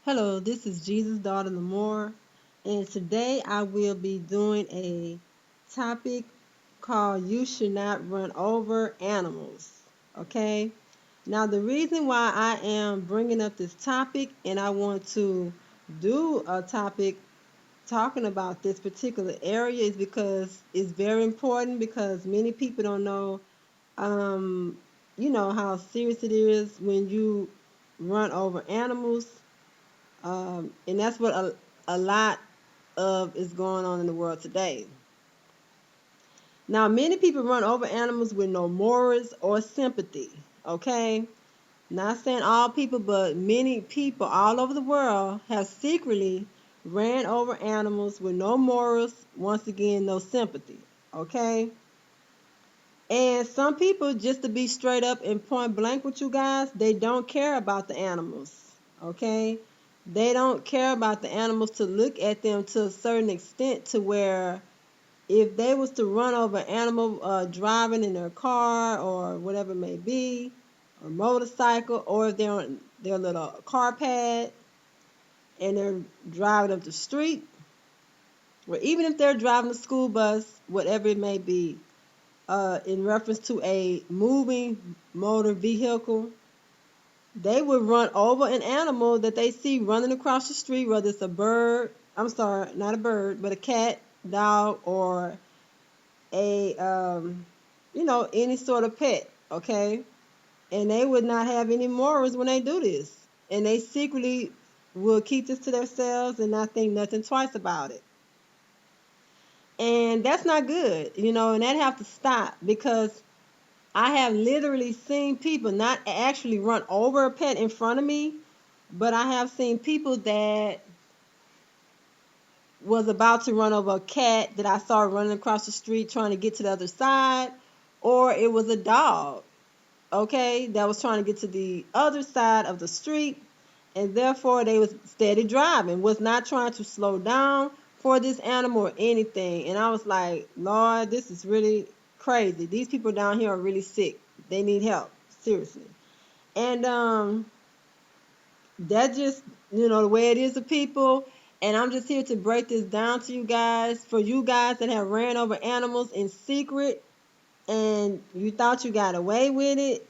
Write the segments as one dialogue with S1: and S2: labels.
S1: Hello, this is Jesus' daughter Lamore, and today I will be doing a topic called You Should Not Run Over Animals. Okay? Now, the reason why I am bringing up this topic and I want to do a topic talking about this particular area is because it's very important because many people don't know, um, how serious it is when you run over animals, and that's what a lot of is going on in the world today. Now, many people run over animals with no morals or sympathy. Okay, not saying all people, but many people all over the world have secretly ran over animals with no morals. Once again, no sympathy. Okay, and some people, just to be straight up and point blank with you guys, they don't care about the animals. Okay? They don't care about the animals to look at them to a certain extent to where if they was to run over an animal driving in their car or whatever it may be, or motorcycle, or if they're on their little car pad and they're driving up the street, or even if they're driving a school bus, whatever it may be, in reference to a moving motor vehicle, they would run over an animal that they see running across the street, whether it's a bird, I'm sorry, not a bird, but a cat, dog, or a, any sort of pet, okay? And they would not have any morals when they do this. And they secretly will keep this to themselves and not think nothing twice about it. And that's not good, and that have to stop because I have literally seen people not actually run over a pet in front of me, but I have seen people that was about to run over a cat that I saw running across the street trying to get to the other side, or it was a dog, okay, that was trying to get to the other side of the street, and therefore they was steady driving, was not trying to slow down for this animal or anything. And I was like, Lord, this is really crazy. These people down here are really sick. They need help, seriously. And that just, the way it is to people. And I'm just here to break this down to you guys. For you guys that have ran over animals in secret and you thought you got away with it,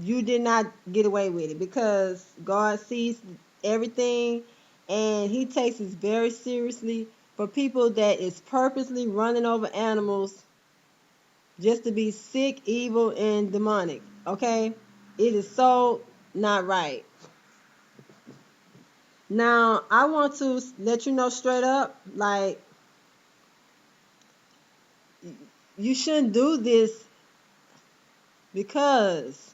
S1: you did not get away with it because God sees everything and he takes this very seriously. For people that is purposely running over animals just to be sick, evil, and demonic, okay? It is so not right. Now, I want to let you know straight up, like, you shouldn't do this because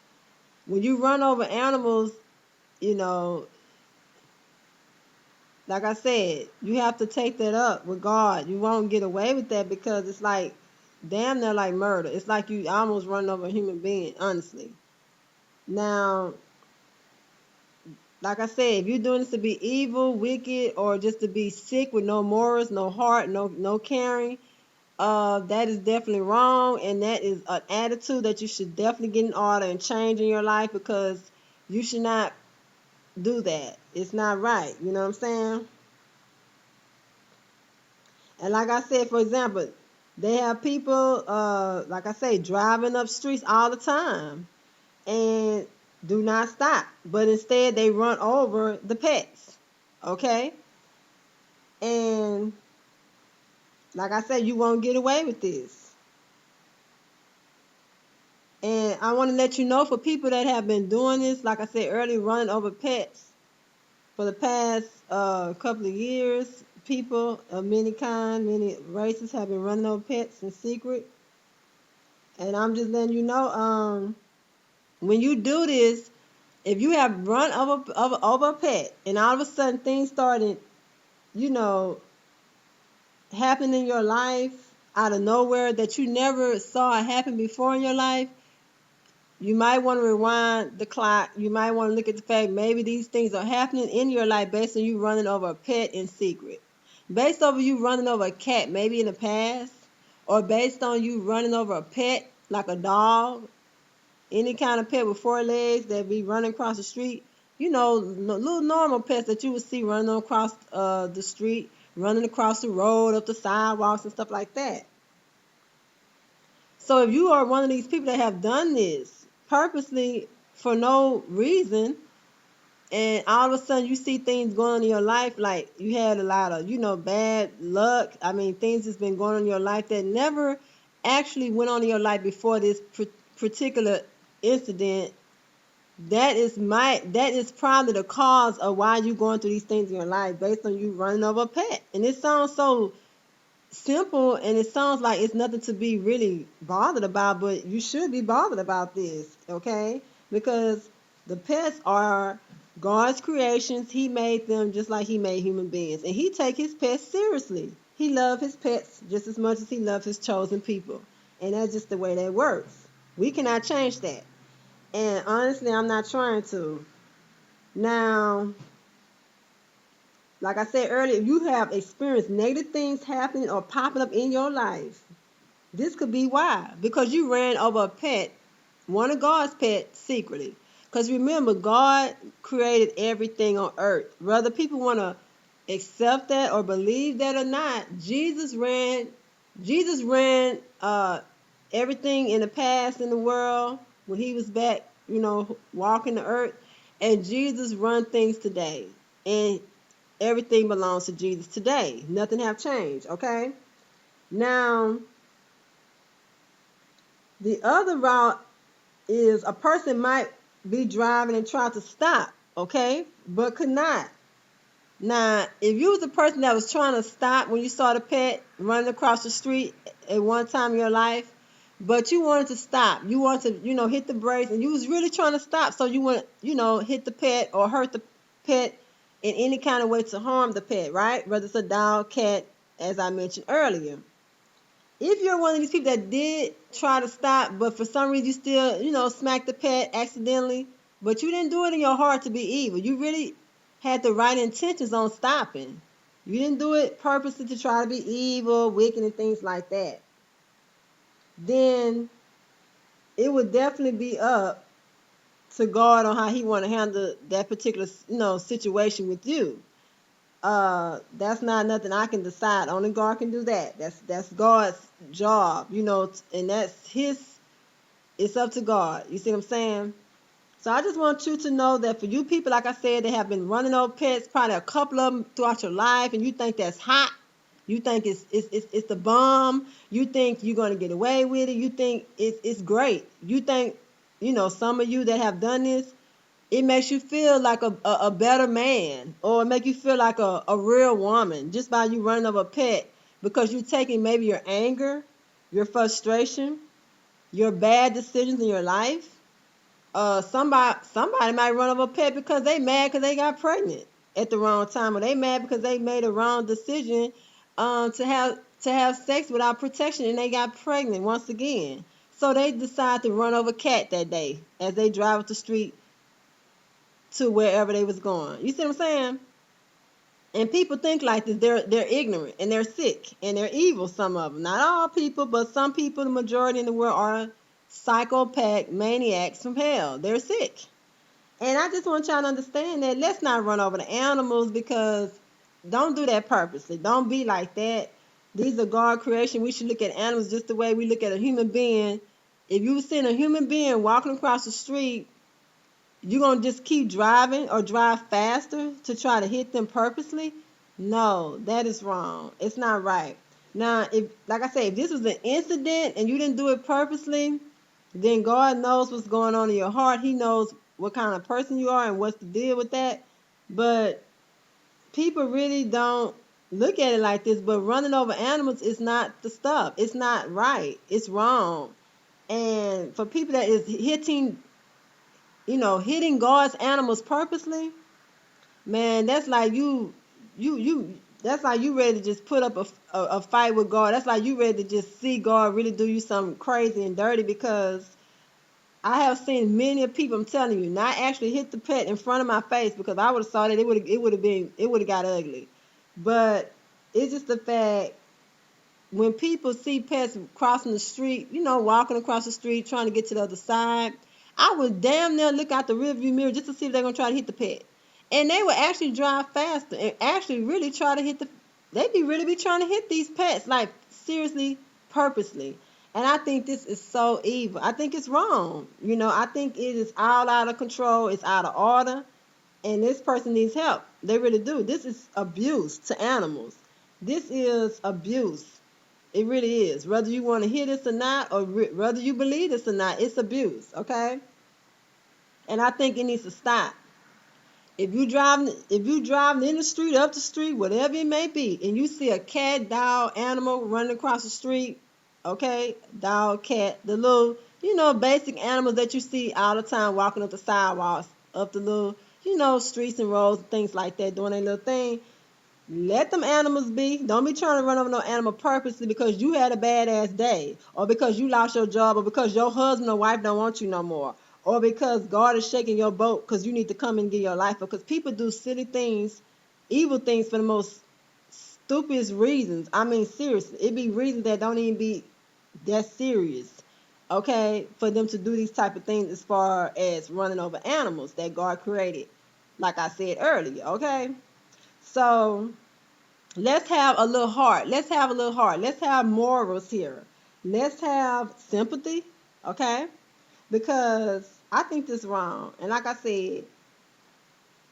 S1: when you run over animals, you know, like I said, you have to take that up with God. You won't get away with that because it's like damn near like murder. It's like you almost run over a human being, honestly. Now, like I said, if you're doing this to be evil, wicked, or just to be sick with no morals, no heart, no caring, that is definitely wrong, and that is an attitude that you should definitely get in order and change in your life because you should not do that. It's not right. You know what I'm saying? And like I said, for example, they have people, like I say, driving up streets all the time and do not stop. But instead, they run over the pets. Okay? And like I said, you won't get away with this. And I want to let you know for people that have been doing this, like I said earlier, running over pets for the past couple of years, people of many kind, many races have been running over pets in secret. And I'm just letting you know, when you do this, if you have run over a pet and all of a sudden things started, you know, happening in your life out of nowhere that you never saw it happen before in your life, you might want to rewind the clock. You might want to look at the fact maybe these things are happening in your life based on you running over a pet in secret. Based on you running over a cat maybe in the past, or based on you running over a pet like a dog, any kind of pet with four legs that be running across the street, little normal pets that you would see running across the street, running across the road, up the sidewalks and stuff like that. So if you are one of these people that have done this purposely for no reason, and all of a sudden you see things going on in your life, like you had a lot of, bad luck. I mean, things that's been going on in your life that never actually went on in your life before this particular incident. That is probably the cause of why you're going through these things in your life, based on you running over a pet. And it sounds so simple, and it sounds like it's nothing to be really bothered about, but you should be bothered about this, okay? Because the pets are God's creations. He made them just like he made human beings, and he take his pets seriously. He loves his pets just as much as he loves his chosen people, and that's just the way that works. We cannot change that, and honestly, I'm not trying to. Now, like I said earlier, if you have experienced negative things happening or popping up in your life, this could be why. Because you ran over a pet, one of God's pets, secretly. Because remember, God created everything on earth. Whether people want to accept that or believe that or not, Jesus ran everything in the past in the world when he was back, walking the earth. And Jesus run things today. And everything belongs to Jesus today. Nothing have changed, okay? Now, the other route is a person might be driving and try to stop, okay, but could not. Now, if you was a person that was trying to stop when you saw the pet running across the street at one time in your life, but you wanted to stop, you wanted to, hit the brakes, and you was really trying to stop, so you wouldn't, hit the pet or hurt the pet in any kind of way to harm the pet, right? Whether it's a dog, cat, as I mentioned earlier. If you're one of these people that did try to stop, but for some reason you still, smacked the pet accidentally, but you didn't do it in your heart to be evil. You really had the right intentions on stopping. You didn't do it purposely to try to be evil, wicked, and things like that. Then it would definitely be up to God on how he want to handle that particular, situation with you. That's not nothing I can decide. Only God can do that. That's God's job, and it's up to God. You see what I'm saying? So I just want you to know that for you people, like I said, that have been running over pets, probably a couple of them throughout your life, and you think that's hot. You think it's the bomb. You think you're going to get away with it. You think it's great. You think, some of you that have done this, it makes you feel like a better man, or it make you feel like a real woman just by you running over a pet, because you're taking maybe your anger, your frustration, your bad decisions in your life. Somebody might run over a pet because they mad because they got pregnant at the wrong time, or they mad because they made a wrong decision to have sex without protection, and they got pregnant once again. So they decide to run over a cat that day as they drive up the street to wherever they was going. You see what I'm saying? And people think like this. They're ignorant and they're sick and they're evil. Some of them, not all people, but some people, the majority in the world, are psychopath maniacs from hell. They're sick. And I just want y'all to understand that let's not run over the animals, because don't do that purposely. Don't be like that. These are God creation. We should look at animals just the way we look at a human being. If you see a human being walking across the street, you gonna just keep driving or drive faster to try to hit them purposely? No, that is wrong. It's not right. Now, if, like I say, if this was an incident and you didn't do it purposely, then God knows what's going on in your heart. He knows what kind of person you are and what's the deal with that. But people really don't look at it like this. But running over animals is not the stuff. It's not right. It's wrong. And for people that is hitting God's animals purposely, man, that's like that's like you ready to just put up a fight with God. That's like you ready to just see God really do you something crazy and dirty, because I have seen many of people, I'm telling you, not actually hit the pet in front of my face, because I would have saw that it would have got ugly. But it's just the fact, when people see pets crossing the street, walking across the street trying to get to the other side, I would damn near look out the rearview mirror just to see if they're gonna try to hit the pet. And they would actually drive faster and actually really try to hit the. They be really be trying to hit these pets, like seriously, purposely. And I think this is so evil. I think it's wrong. I think it is all out of control. It's out of order. And this person needs help. They really do. This is abuse to animals. This is abuse. It really is. Whether you want to hear this or not, or whether you believe this or not, it's abuse. Okay. And I think it needs to stop. If you driving in the street, up the street, whatever it may be, and you see a cat, dog, animal running across the street, okay, dog, cat, the little, basic animals that you see all the time walking up the sidewalks, up the little, streets and roads and things like that, doing their little thing. Let them animals be. Don't be trying to run over no animal purposely because you had a badass day, or because you lost your job, or because your husband or wife don't want you no more, or because God is shaking your boat because you need to come and get your life. Because people do silly things, evil things for the most stupidest reasons. I mean, seriously, it be reasons that don't even be that serious. Okay, for them to do these type of things as far as running over animals that God created, like I said earlier. Okay, so let's have a little heart. Let's have a little heart. Let's have morals here. Let's have sympathy, okay? Because I think this wrong. And like I said,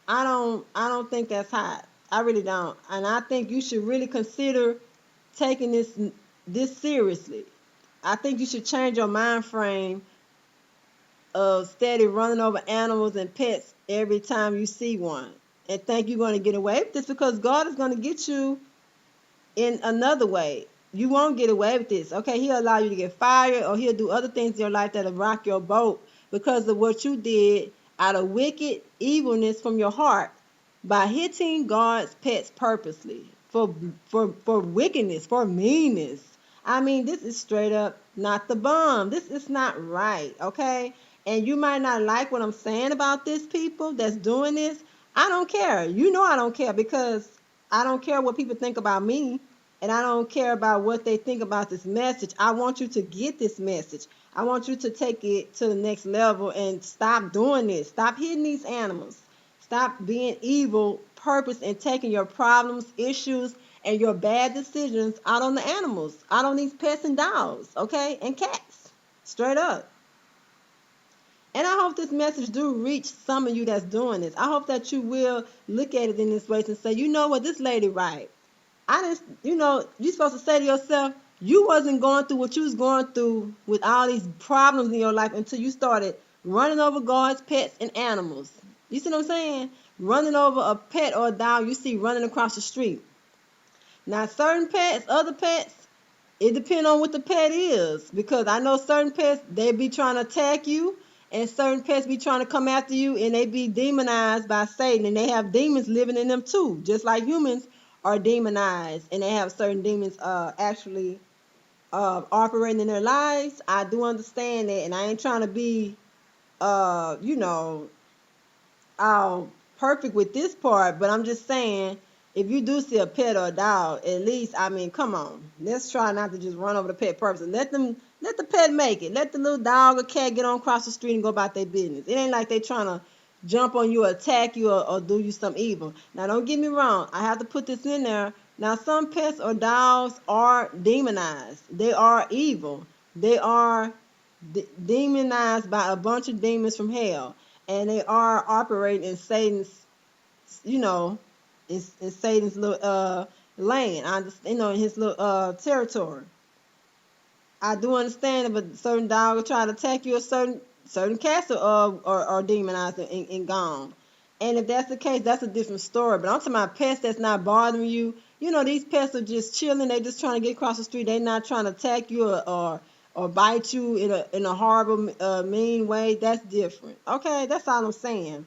S1: I don't think that's hot. I really don't. And I think you should really consider taking this seriously. I think you should change your mind frame of steady running over animals and pets every time you see one and think you're going to get away with this, because God is going to get you in another way. You won't get away with this. Okay, he'll allow you to get fired, or he'll do other things in your life that'll rock your boat because of what you did out of wicked evilness from your heart by hitting God's pets purposely for wickedness, for meanness. I mean, this is straight up not the bomb. This is not right, okay? And you might not like what I'm saying about this people that's doing this. I don't care. I don't care, because I don't care what people think about me, and I don't care about what they think about this message. I want you to get this message. I want you to take it to the next level and stop doing this. Stop hitting these animals. Stop being evil, purpose, and taking your problems, issues, and your bad decisions out on the animals, out on these pets and dogs, okay, and cats. Straight up. And I hope this message do reach some of you that's doing this. I hope that you will look at it in this way and say, you know what, this lady right. I just, you're supposed to say to yourself, you wasn't going through what you was going through with all these problems in your life until you started running over God's pets and animals. You see what I'm saying? Running over a pet or a dog you see running across the street. Now, certain pets, other pets, it depends on what the pet is, because I know certain pets, they be trying to attack you, and certain pets be trying to come after you, and they be demonized by Satan, and they have demons living in them too, just like humans are demonized, and they have certain demons actually operating in their lives. I do understand that, and I ain't trying to be uh you know perfect with this part, but I'm just saying, if you do see a pet or a dog, at least, I mean, come on, let's try not to just run over the pet person. Let the pet make it. Let the little dog or cat get on across the street and go about their business. It ain't like they trying to jump on you or attack you, or do you some evil. Now, don't get me wrong. I have to put this in there. Now, some pets or dogs are demonized. They are evil. They are demonized by a bunch of demons from hell, and they are operating in Satan's, you know, in Satan's little lane. I understand, in his little territory. I do understand it, but certain dogs will try to attack you, or certain cats are demonized and gone. And if that's the case, that's a different story. But I'm talking about pets that's not bothering you. These pets are just chilling. They just trying to get across the street. They're not trying to attack you, or bite you in a horrible, mean way. That's different. Okay, that's all I'm saying.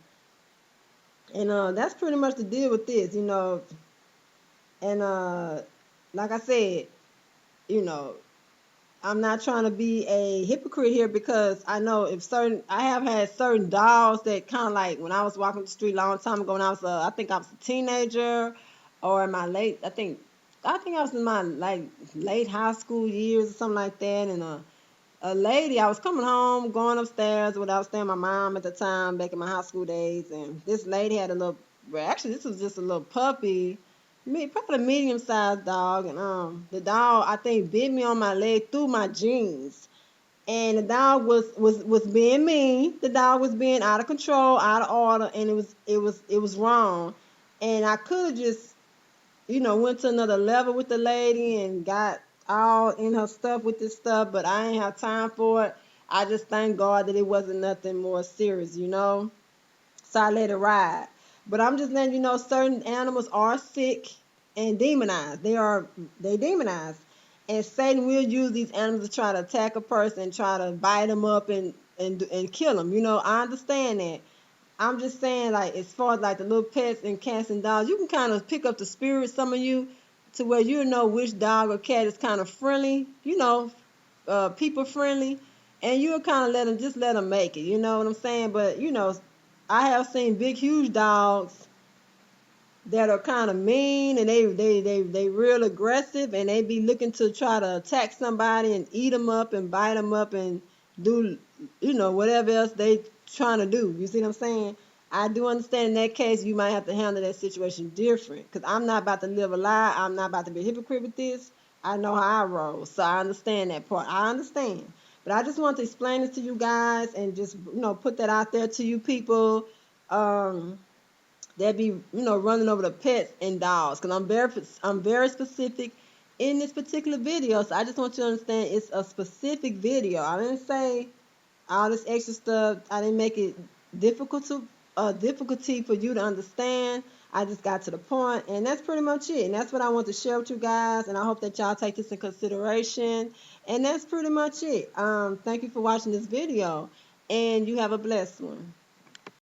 S1: And that's pretty much the deal with this. And like I said, you know, I'm not trying to be a hypocrite here, because I know I have had certain dogs that kind of like, when I was walking the street a long time ago, when I think I was a teenager, or in my I think I was in my like late high school years or something like that, and a lady. I was coming home, going upstairs when I was staying with my mom at the time back in my high school days, and this lady had a little. Well, actually, this was just a little puppy, probably a medium-sized dog, and the dog I think bit me on my leg through my jeans. And the dog was being mean. The dog was being out of control, out of order, and it was wrong. And I could have just went to another level with the lady and got all in her stuff with this stuff, but I ain't have time for it. I just thank God that it wasn't nothing more serious. So I let it ride. But I'm just letting you know certain animals are sick and demonized. They demonized. And Satan will use these animals to try to attack a person, try to bite them up and kill them. I understand that. I'm just saying, like, as far as like the little pets and cats and dogs, you can kind of pick up the spirit, some of you, to where you know which dog or cat is kind of friendly, people friendly, and you'll kind of let them make it. You know what I'm saying? But I have seen big, huge dogs that are kind of mean, and they real aggressive, and they be looking to try to attack somebody and eat them up and bite them up and do whatever else they trying to do. You see what I'm saying? I do understand in that case you might have to handle that situation different, because I'm not about to live a lie. I'm not about to be a hypocrite with this. I know how I roll, so I understand that part. I understand. But I just want to explain this to you guys and just put that out there to you people. They'll be running over the pets and dogs, because I'm very specific in this particular video. So I just want you to understand it's a specific video. I didn't say all this extra stuff. I didn't make it difficulty for you to understand. I just got to the point, and that's pretty much it. And that's what I want to share with you guys, and I hope that y'all take this in consideration. And that's pretty much it. Thank you for watching this video, and you have a blessed one.